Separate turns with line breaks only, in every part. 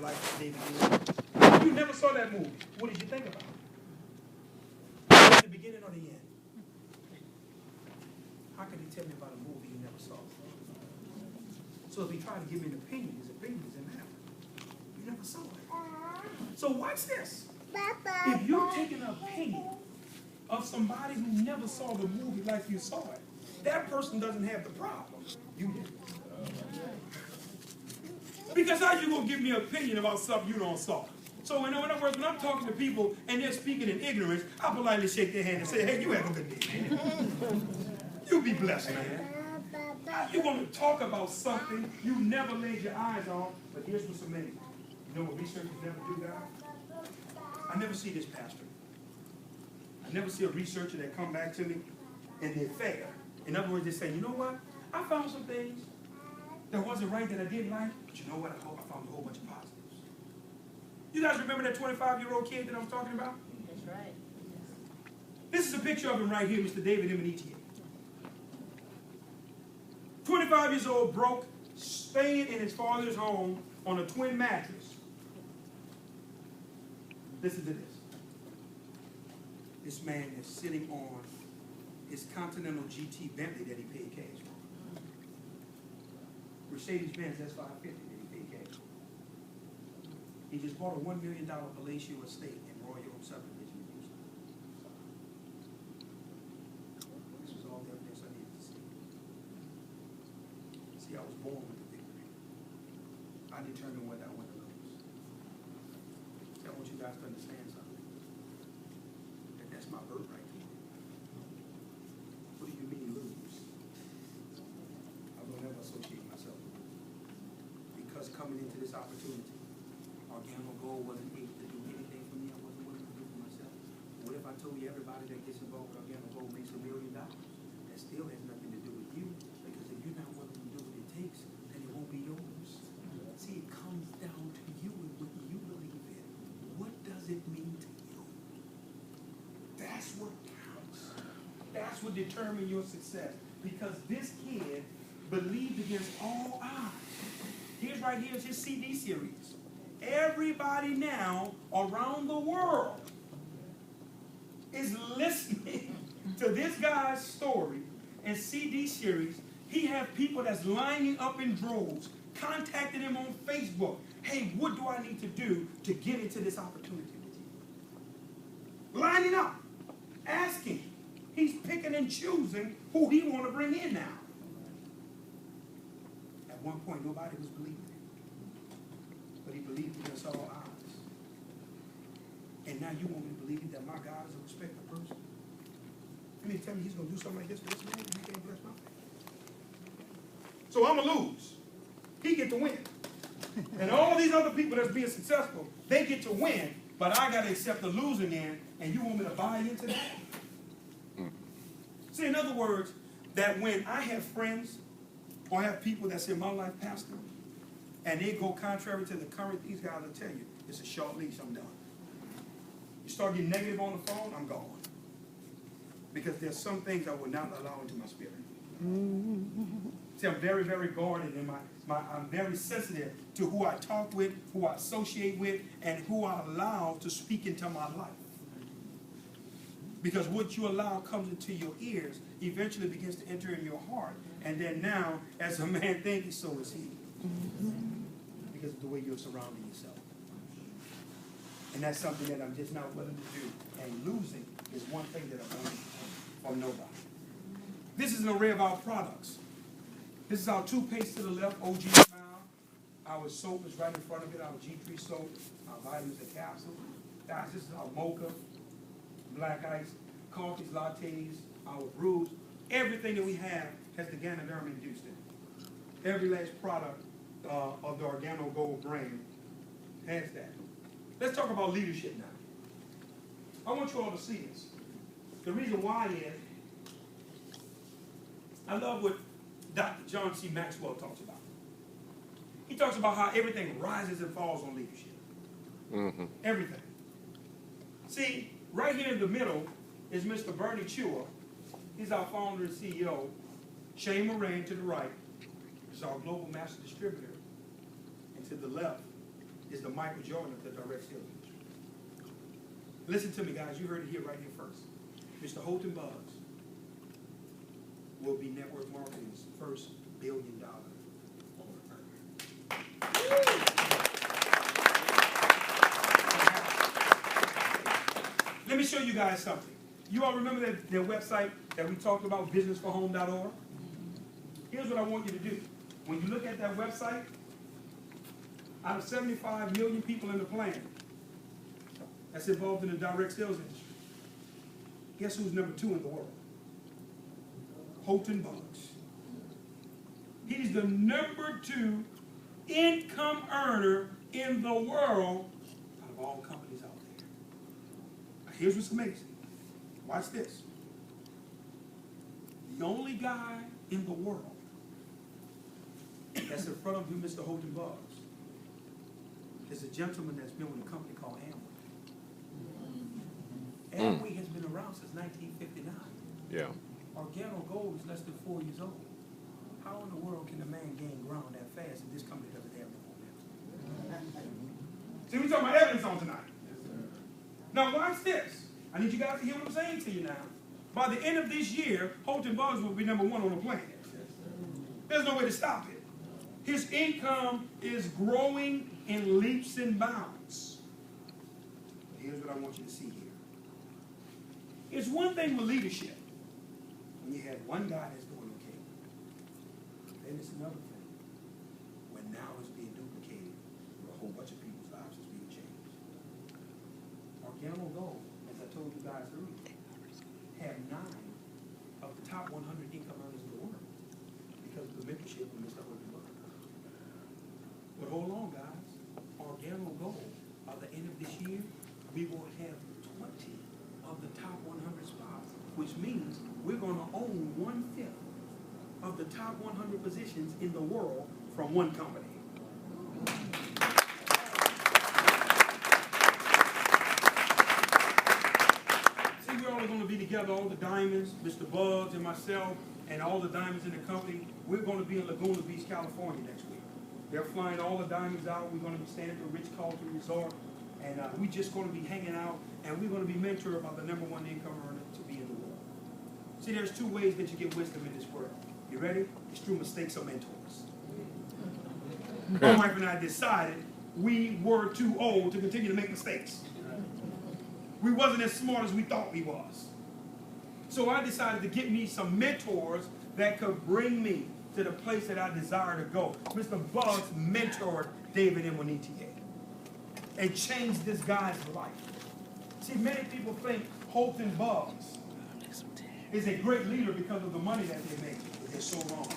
like David did. You never saw that movie. What did you think about it? At the beginning or the end? How could he tell me about a movie he never saw? So if he tried to give me an opinion, his opinion is inadequate. You never saw it. So watch this. If you're taking an opinion of somebody who never saw the movie like you saw it, that person doesn't have the problem. You did. Because how you going to give me an opinion about something you don't saw? So in other words, when I'm talking to people and they're speaking in ignorance, I politely shake their hand and say, hey, you have a good day, man. You be blessed, man. You're going to talk about something you never laid your eyes on, but here's what's amazing. You know what researchers never do, guys? I never see this, Pastor. I never see a researcher that come back to me and they're fair. In other words, they say, you know what? I found some things that wasn't right that I didn't like, but you know what? I found a whole bunch of positives. You guys remember that 25-year-old kid that I was talking about?
That's right.
This is a picture of him right here, Mr. David Emenetier. 25 years old, broke, staying in his father's home on a twin mattress. Listen to this. This man is sitting on his Continental GT Bentley that he paid cash for. Mercedes-Benz S550 that he paid cash for. He just bought a $1 million palatial estate in Royal subdivision in Houston. This was all the evidence I needed to see. See, I was born with the victory. I determined whether I win or lose. See, I want you guys to understand something. That that's my birthright. What do you mean lose? I will never associate myself with losing. Because coming into this opportunity, Organo Gold wasn't able to do anything for me I wasn't willing to do for myself. What if I told you everybody that gets involved with Organo Gold makes $1 million? That still has nothing to do with you, because if you're not willing to do what it takes, then it won't be yours. See, it comes down to you and what you believe in. What does it mean to you? That's what counts. That's what determines your success. Because this kid believed against all odds. Here's his CD series. Everybody now around the world is listening to this guy's story and CD series. He have people that's lining up in droves, contacting him on Facebook. Hey, what do I need to do to get into this opportunity with you? Lining up, asking. He's picking and choosing who he want to bring in now. At one point, nobody was believing him. But he believed against all odds. And now you want me to believe that my God is a respected person? You mean to tell me he's going to do something like this for this man? He can't bless my faith. So I'm going to lose. He get to win. And all these other people that's being successful, they get to win, but I got to accept the losing end, and you want me to buy into that? See, in other words, that when I have friends or I have people that's in my life, Pastor, and they go contrary to the current, these guys will tell you, it's a short leash, I'm done. You start getting negative on the phone, I'm gone. Because there's some things I will not allow into my spirit. See, I'm very, very guarded in I'm very sensitive to who I talk with, who I associate with, and who I allow to speak into my life. Because what you allow comes into your ears, eventually begins to enter in your heart. And then now, as a man thinketh, so is he. Because of the way you're surrounding yourself. And that's something that I'm just not willing to do. And losing is one thing that I want from nobody. This is an array of our products. This is our toothpaste to the left, OG Smile. Our soap is right in front of it, our G3 soap, our vitamins and capsules. Guys, this is our mocha, black ice, coffees, lattes, our brews. Everything that we have has the Ganoderma induced in it. Every last product of the Organo Gold brand has that. Let's talk about leadership now. I want you all to see this. The reason why is, I love what Dr. John C. Maxwell talks about. He talks about how everything rises and falls on leadership. Mm-hmm. Everything. See, right here in the middle is Mr. Bernie Chua. He's our founder and CEO. Shane Moran to the right is our global master distributor. And to the left is the Michael Jordan of the direct sales industry. Listen to me, guys. You heard it here right here first. Mr. Holton Buggs will be Network Marketing's first $1 billion owner. Let me show you guys something. You all remember their website that we talked about, businessforhome.org? Here's what I want you to do. When you look at that website, out of 75 million people in the planet that's involved in the direct sales industry, guess who's number 2 in the world? Holton Buggs. He's the number 2 income earner in the world out of all companies out there. Now, here's what's amazing. Watch this. The only guy in the world that's in front of you, Mr. Holton Buggs, is a gentleman that's been with a company called Amway. Amway has been around since 1959. Yeah. Organo Gold is less than 4 years old. How in the world can a man gain ground that fast if this company doesn't have no momentum? See, we're talking about evidence on tonight. Now watch this. I need you guys to hear what I'm saying to you now. By the end of this year, Holton Buggs will be number 1 on the planet. There's no way to stop it. His income is growing in leaps and bounds. But here's what I want you to see here. It's one thing with leadership when you have one guy that's doing okay. Then it's another thing when now it's being duplicated where a whole bunch of people's lives is being changed. Organo Gold, as I told you guys earlier, have 9 of the top 100 income earners in the world because of the mentorship of Mr. Holton Buggs. But hold on, guys. Organo Gold, by the end of this year, we will have 20 of the top 100 spots, which means we're going to own 1/5 of the top 100 positions in the world from one company. See, we're all going to be together, all the diamonds, Mr. Buggs and myself, and all the diamonds in the company. We're going to be in Laguna Beach, California next week. They're flying all the diamonds out. We're going to be staying at the Ritz-Carlton Resort. And we're just going to be hanging out. And we're going to be mentored by the number 1 income earner to be in the world. See, there's 2 ways that you get wisdom in this world. You ready? It's through mistakes or mentors. My wife and I decided we were too old to continue to make mistakes. We wasn't as smart as we thought we was. So I decided to get me some mentors that could bring me to the place that I desire to go. Mr. Buggs mentored David Imonitie and changed this guy's life. See, many people think Holton Buggs is a great leader because of the money that they make, but they're so wrong.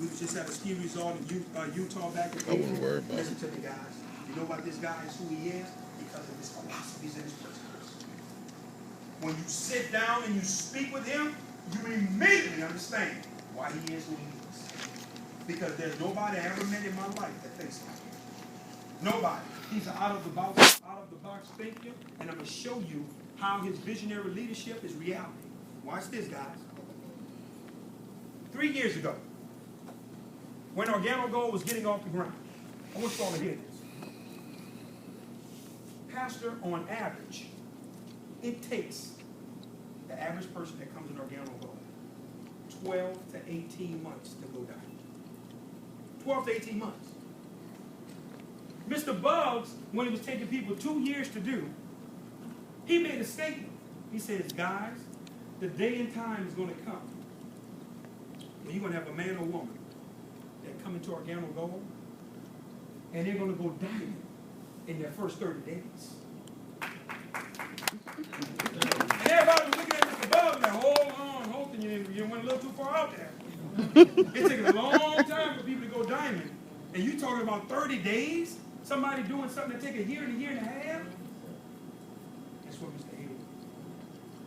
We just had a ski resort in Utah back in April. Listen to me, guys. You know what this guy is, who he is? Because of his philosophies and his principles. When you sit down and you speak with him, you immediately understand why he is who he is. Because there's nobody I ever met in my life that thinks like him. Nobody. He's an out of the box thinker, and I'm going to show you how his visionary leadership is reality. Watch this, guys. 3 years ago, when Organo Gold was getting off the ground, I want you all to hear this. Pastor, on average, it takes the average person that comes in Organo Gold 12 to 18 months to go down. 12 to 18 months. Mr. Buggs, when it was taking people 2 years to do, he made a statement. He says, guys, the day and time is going to come when you're going to have a man or woman that come into Organo Gold, and they're going to go diamond in their first 30 days. And everybody was looking at Mr. Buggs like, hold on, Holton, you went a little too far out there. It's taking a long time for people to go diamond. And you talking about 30 days? Somebody doing something that take a year and a half? That's what Mr. Haywood.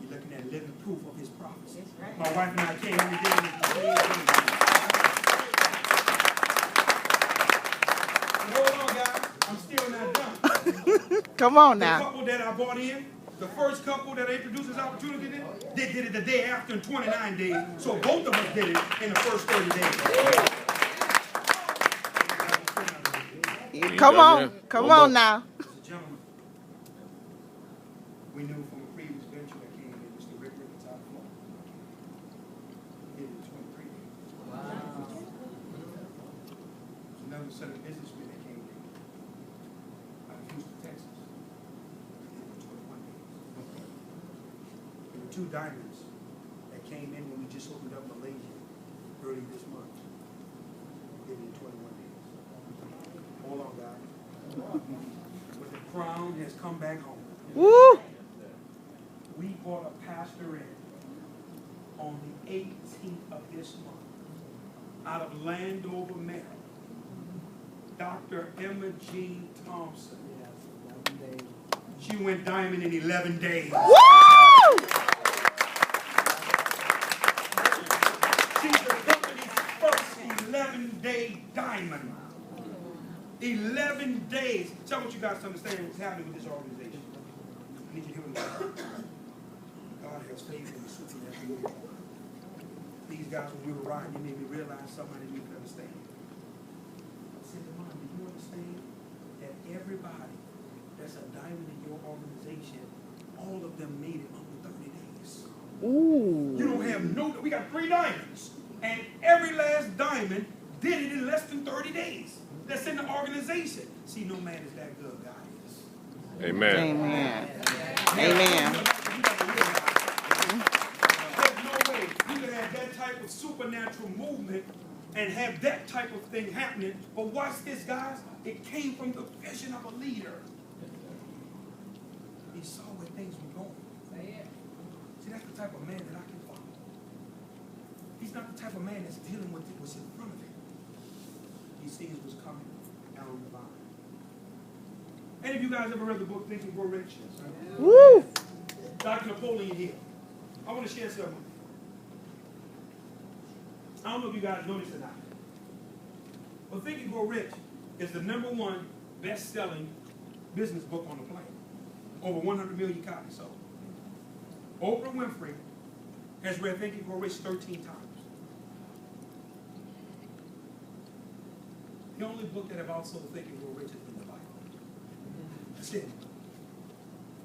You're looking at living proof of his prophecy. Right. My wife and I came every day. Hold on, guys. I'm still not done.
Come on now.
The couple that I brought in, the first couple that I introduced this opportunity to, they did it the day after in 29 days. So both of us did it in the first 30 days.
Come on now.
It's a gentleman we knew from a previous venture that came in, Mr. Rick Ricketts out of Florida. He did it in 23 days. Wow. There's another set of businessmen that came in out of Houston, Texas. He did it in 21 days. There were 2 diamonds that came in when we just opened up Malaysia early this month. He did it in 21 days. Hold on, guys. But the crown has come back home.
Woo!
We brought a pastor in on the 18th of this month out of Landover, Maryland. Dr. Emma Jean Thompson. She went diamond in 11 days.
Woo!
She's the company's first 11-day diamond. 11 days. Tell what you guys understand what's happening with this organization. I need you to hear what God has favor in the supernatural. These guys, when we were riding, you made me realize something I didn't even understand. I said to Mom, do you understand that everybody that's a diamond in your organization, all of them made it under 30 days?
Ooh.
You don't have no, we got 3 diamonds, and every last diamond did it in less than 30 days. That's in the organization. See, no man is that good, God is.
Amen.
Amen. Amen.
There's no way you can have that type of supernatural movement and have that type of thing happening. But watch this, guys. It came from the vision of a leader. He saw where things were going. See, that's the type of man that I can follow. He's not the type of man that's dealing with what's in front of him. He sees what's coming down the line. Any of you guys ever read the book Think and Grow Rich?
Woo!
Dr. Napoleon Hill. I want to share something with you. I don't know if you guys know this or not. But Think and Grow Rich is the #1 best-selling business book on the planet. Over 100 million copies sold. Oprah Winfrey has read Think and Grow Rich 13 times. The only book that have also Think and Grow Rich has been the Bible. That's it.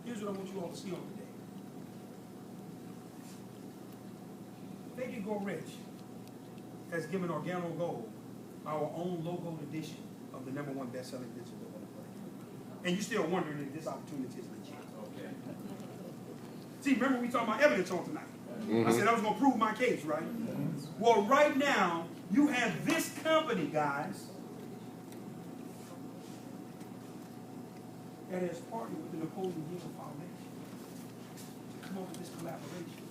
Here's what I want you all to see on today. Think and Grow Rich has given Organo Gold our own logo edition of the #1 best-selling business book on the planet. And you're still wondering if this opportunity is legit. Okay. See, remember we talked about evidence on tonight. I said I was going to prove my case, right? Well, right now, you have this company, guys, that has partnered with the Napoleon Hill Foundation to come up with this collaboration.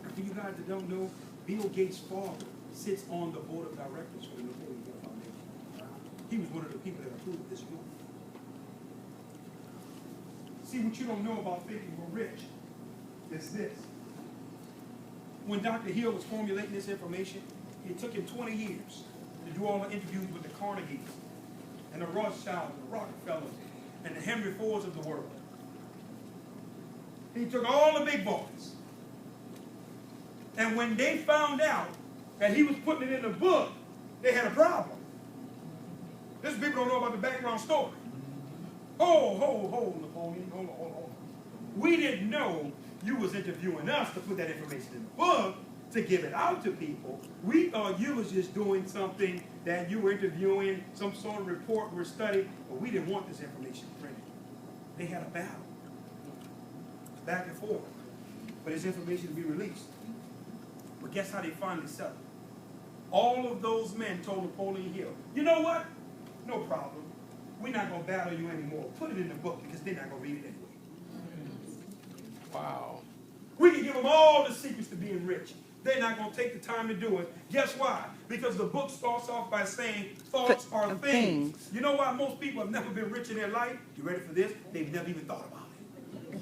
And for you guys that don't know, Bill Gates' father sits on the board of directors for the Napoleon Hill Foundation. He was one of the people that approved this move. See, what you don't know about Think and Grow Rich is this. When Dr. Hill was formulating this information, it took him 20 years to do all the interviews with the Carnegies and the Rothschilds and the Rockefellers and the Henry Fords of the world. He took all the big boys. And when they found out that he was putting it in the book, they had a problem. This people don't know about the background story. Hold, Napoleon, hold on. We didn't know you was interviewing us to put that information in the book to give it out to people. We thought you was just doing something that you were interviewing, some sort of report or study, but we didn't want this information printed. They had a battle, back and forth, for this information to be released. But guess how they finally settled? All of those men told Napoleon Hill, you know what? No problem. We're not going to battle you anymore. Put it in the book because they're not going to read it anyway.
Wow.
We can give them all the secrets to being rich. They're not going to take the time to do it. Guess why? Because the book starts off by saying thoughts are things. You know why most people have never been rich in their life? You ready for this? They've never even thought about it.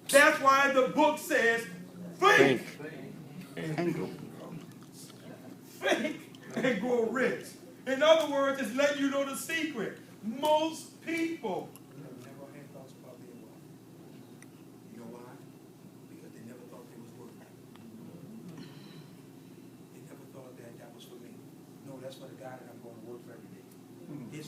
That's why the book says think. Think and grow rich. In other words, it's letting you know the secret. Most people